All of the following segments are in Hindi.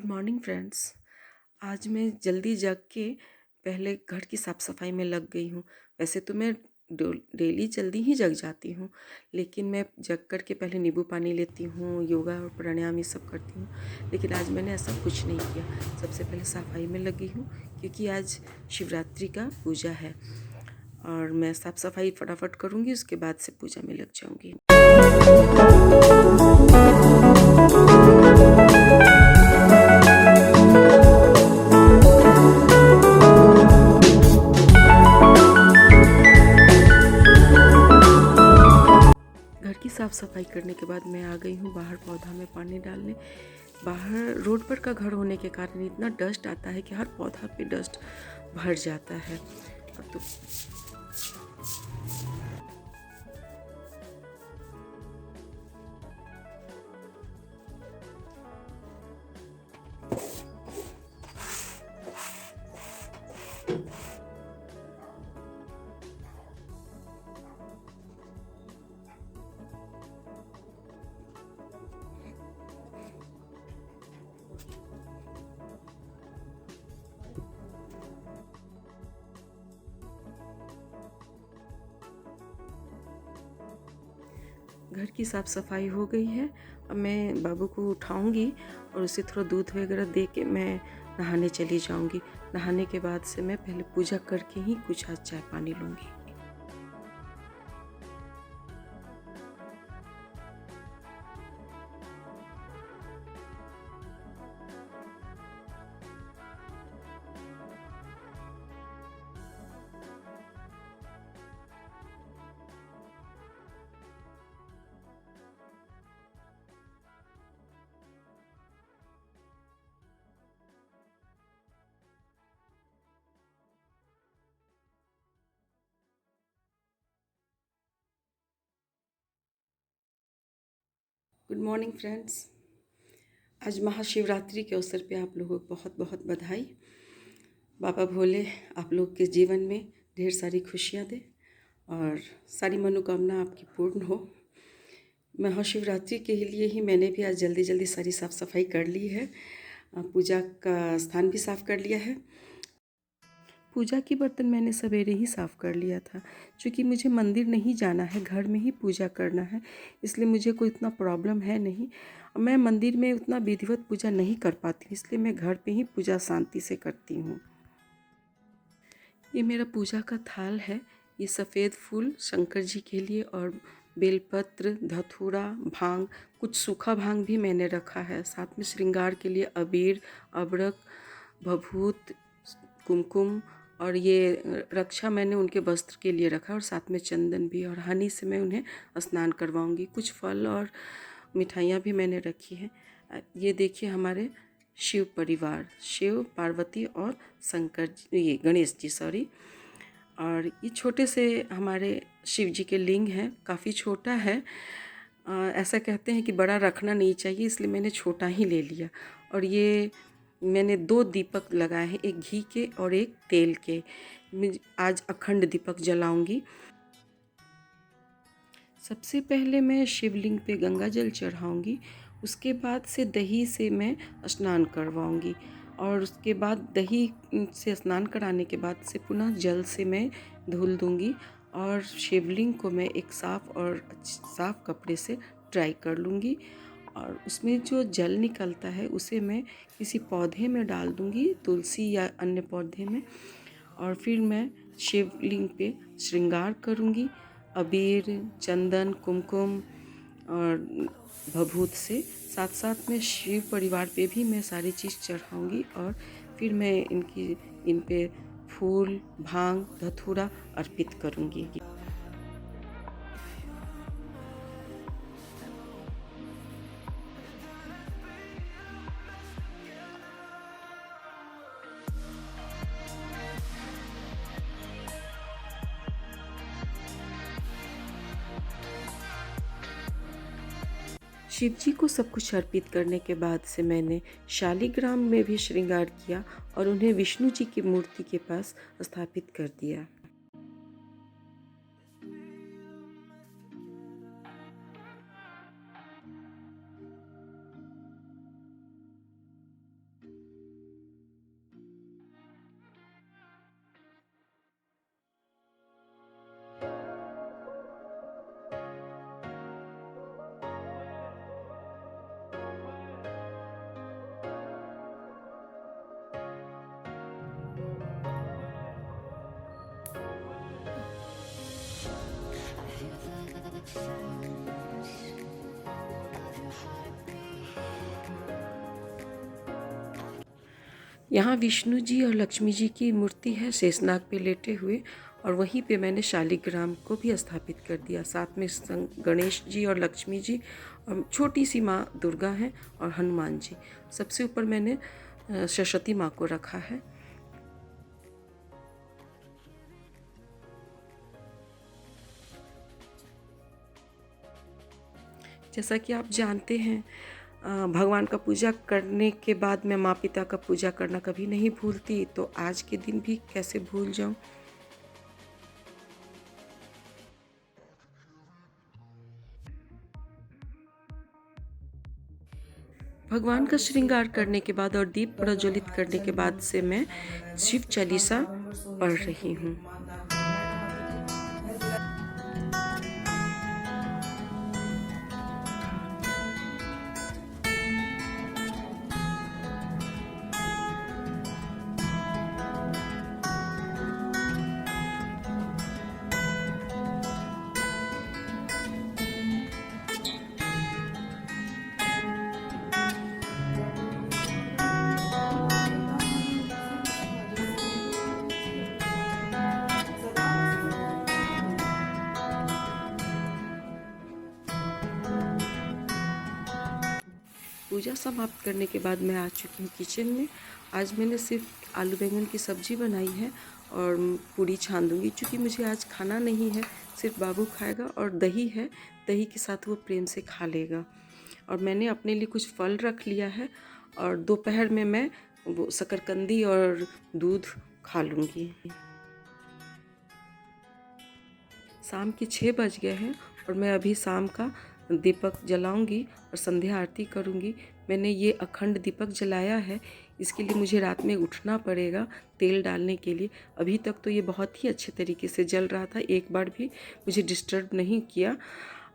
Good morning friends. आज मैं जल्दी जग के पहले घर की साफ़ सफाई में लग गई हूँ। वैसे तो मैं डेली जल्दी ही जग जाती हूँ, लेकिन मैं जग कर के पहले नींबू पानी लेती हूँ, योगा और प्राणायाम ये सब करती हूँ। लेकिन आज मैंने ऐसा कुछ नहीं किया। सबसे पहले सफाई में लगी हूँ क्योंकि आज शिवरात्रि का पूजा है और मैं साफ़ सफाई फटाफट करूँगी, उसके बाद से पूजा में लग जाऊँगी। घर की साफ़ सफाई करने के बाद मैं आ गई हूँ बाहर पौधा में पानी डालने। बाहर रोड पर का घर होने के कारण इतना डस्ट आता है कि हर पौधा पे डस्ट भर जाता है। अब तो घर की साफ़ सफाई हो गई है। अब मैं बाबू को उठाऊंगी और उसे थोड़ा दूध वगैरह दे के मैं नहाने चली जाऊंगी। नहाने के बाद से मैं पहले पूजा करके ही कुछ हाथ चाय पानी लूँगी। Good morning friends. आज महाशिवरात्रि के अवसर पे आप लोगों को बहुत बहुत बधाई। बाबा भोले आप लोग के जीवन में ढेर सारी खुशियाँ दे और सारी मनोकामना आपकी पूर्ण हो। महाशिवरात्रि के लिए ही मैंने भी आज जल्दी जल्दी सारी साफ़ सफाई कर ली है। पूजा का स्थान भी साफ़ कर लिया है। पूजा की बर्तन मैंने सवेरे ही साफ़ कर लिया था, क्योंकि मुझे मंदिर नहीं जाना है, घर में ही पूजा करना है, इसलिए मुझे कोई इतना प्रॉब्लम है नहीं। मैं मंदिर में उतना विधिवत पूजा नहीं कर पाती, इसलिए मैं घर पे ही पूजा शांति से करती हूँ। ये मेरा पूजा का थाल है। ये सफ़ेद फूल शंकर जी के लिए और बेलपत्र, धतूरा, भांग, कुछ सूखा भांग भी मैंने रखा है। साथ में श्रृंगार के लिए अबीर, अबरक, भभूत, कुमकुम और ये रक्षा मैंने उनके वस्त्र के लिए रखा और साथ में चंदन भी, और हनी से मैं उन्हें स्नान करवाऊंगी। कुछ फल और मिठाइयाँ भी मैंने रखी हैं। ये देखिए हमारे शिव परिवार, शिव, पार्वती और शंकर जी, ये गणेश जी सॉरी। और ये छोटे से हमारे शिव जी के लिंग हैं, काफ़ी छोटा है। ऐसा कहते हैं कि बड़ा रखना नहीं चाहिए, इसलिए मैंने छोटा ही ले लिया। और ये मैंने 2 दीपक लगाए हैं, एक घी के और एक तेल के। मैं आज अखंड दीपक जलाऊंगी। सबसे पहले मैं शिवलिंग पे गंगा जल चढ़ाऊंगी, उसके बाद से दही से मैं स्नान करवाऊंगी और उसके बाद दही से स्नान कराने के बाद से पुनः जल से मैं धुल दूंगी और शिवलिंग को मैं एक साफ़ कपड़े से ड्राई कर लूँगी और उसमें जो जल निकलता है उसे मैं किसी पौधे में डाल दूँगी, तुलसी या अन्य पौधे में, और फिर मैं शिवलिंग पे श्रृंगार करूँगी अबीर, चंदन, कुमकुम और भभूत से। साथ साथ में शिव परिवार पे भी मैं सारी चीज़ चढ़ाऊँगी और फिर मैं इन पे फूल, भांग, धतूरा अर्पित करूँगी। शिव जी को सब कुछ अर्पित करने के बाद से मैंने शालिग्राम में भी श्रृंगार किया और उन्हें विष्णु जी की मूर्ति के पास स्थापित कर दिया। यहाँ विष्णु जी और लक्ष्मी जी की मूर्ति है शेषनाग पे लेटे हुए, और वहीं पे मैंने शालिग्राम को भी स्थापित कर दिया। साथ में गणेश जी और लक्ष्मी जी और छोटी सी माँ दुर्गा हैं और हनुमान जी। सबसे ऊपर मैंने सरस्वती माँ को रखा है। जैसा कि आप जानते हैं, भगवान का पूजा करने के बाद मैं माँ पिता का पूजा करना कभी नहीं भूलती, तो आज के दिन भी कैसे भूल जाऊँ। भगवान का श्रृंगार करने के बाद और दीप प्रज्वलित करने के बाद से मैं शिव चालीसा पढ़ रही हूँ। पूजा समाप्त करने के बाद मैं आ चुकी हूँ किचन में। आज मैंने सिर्फ आलू बैंगन की सब्ज़ी बनाई है और पूड़ी छान दूँगी, क्योंकि मुझे आज खाना नहीं है, सिर्फ बाबू खाएगा और दही है, दही के साथ वो प्रेम से खा लेगा। और मैंने अपने लिए कुछ फल रख लिया है और दोपहर में मैं वो शकरकंदी और दूध खा लूँगी। शाम के 6 बज गए हैं और मैं अभी शाम का दीपक जलाऊंगी और संध्या आरती करूंगी। मैंने ये अखंड दीपक जलाया है, इसके लिए मुझे रात में उठना पड़ेगा तेल डालने के लिए। अभी तक तो ये बहुत ही अच्छे तरीके से जल रहा था, एक बार भी मुझे डिस्टर्ब नहीं किया।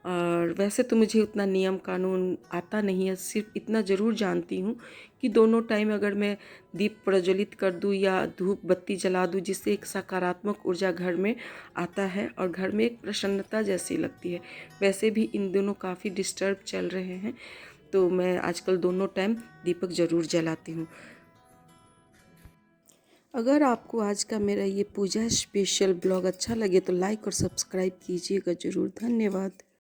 और वैसे तो मुझे उतना नियम कानून आता नहीं है, सिर्फ इतना ज़रूर जानती हूँ कि दोनों टाइम अगर मैं दीप प्रज्वलित कर दूँ या धूप बत्ती जला दूँ, जिससे एक सकारात्मक ऊर्जा घर में आता है और घर में एक प्रसन्नता जैसी लगती है। वैसे भी इन दोनों काफ़ी डिस्टर्ब चल रहे हैं, तो मैं आजकल दोनों टाइम दीपक ज़रूर जलाती हूँ। अगर आपको आज का मेरा ये पूजा स्पेशल ब्लॉग अच्छा लगे तो लाइक और सब्सक्राइब कीजिएगा ज़रूर। धन्यवाद।